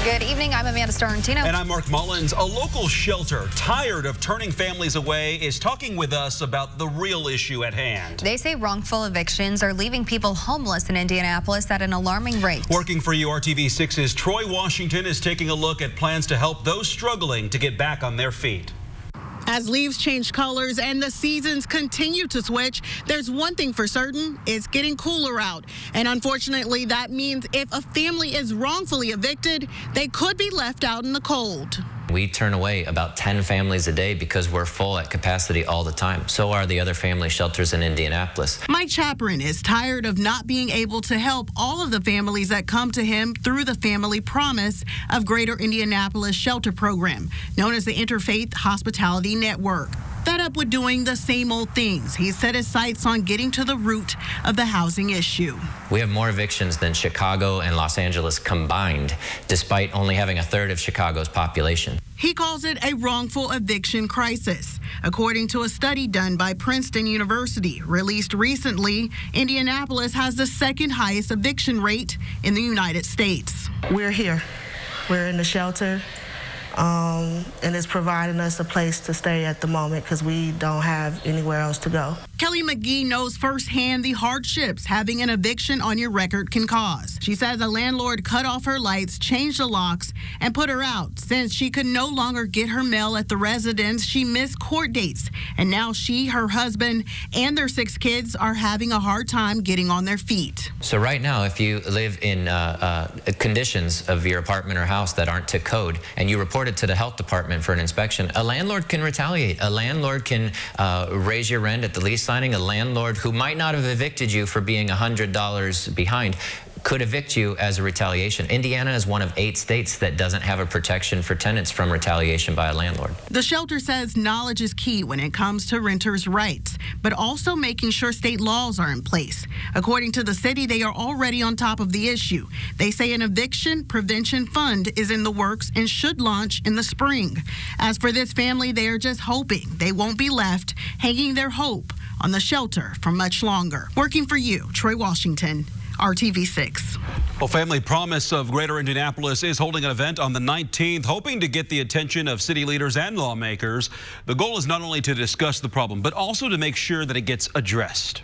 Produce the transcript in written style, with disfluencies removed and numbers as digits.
Good evening. I'm Amanda Starantino. And I'm Mark Mullins. A local shelter tired of turning families away is talking with us about the real issue at hand. They say wrongful evictions are leaving people homeless in Indianapolis at an alarming rate. Working for URTV6's Troy Washington is taking a look at plans to help those struggling to get back on their feet. As leaves change colors and the seasons continue to switch, there's one thing for certain, it's getting cooler out. And unfortunately, that means if a family is wrongfully evicted, they could be left out in the cold. We turn away about 10 families a day because we're full at capacity all the time. So are the other family shelters in Indianapolis. Mike Chaperon is tired of not being able to help all of the families that come to him through the Family Promise of Greater Indianapolis Shelter Program, known as the Interfaith Hospitality Network. Fed up with doing the same old things, he set his sights on getting to the root of the housing issue. We have more evictions than Chicago and Los Angeles combined, despite only having a third of Chicago's population. He calls it a wrongful eviction crisis. According to a study done by Princeton University, released recently, Indianapolis has the second highest eviction rate in the United States. We're here. We're in the shelter. And it's providing us a place to stay at the moment because we don't have anywhere else to go. Kelly McGee knows firsthand the hardships having an eviction on your record can cause. She says a landlord cut off her lights, changed the locks, and put her out. Since she could no longer get her mail at the residence, she missed court dates. And now she, her husband, and their 6 kids are having a hard time getting on their feet. So right now, if you live in conditions of your apartment or house that aren't to code, and you report it to the health department for an inspection, a landlord can retaliate. A landlord can raise your rent at the lease signing. A landlord who might not have evicted you for being $100 behind could evict you as a retaliation. Indiana is one of 8 states that doesn't have a protection for tenants from retaliation by a landlord. The shelter says knowledge is key when it comes to renters' rights, but also making sure state laws are in place. According to the city, they are already on top of the issue. They say an eviction prevention fund is in the works and should launch in the spring. As for this family, they are just hoping they won't be left hanging their hope on the shelter for much longer. Working for you, Troy Washington, RTV6. Well, Family Promise of Greater Indianapolis is holding an event on the 19th, hoping to get the attention of city leaders and lawmakers. The goal is not only to discuss the problem, but also to make sure that it gets addressed.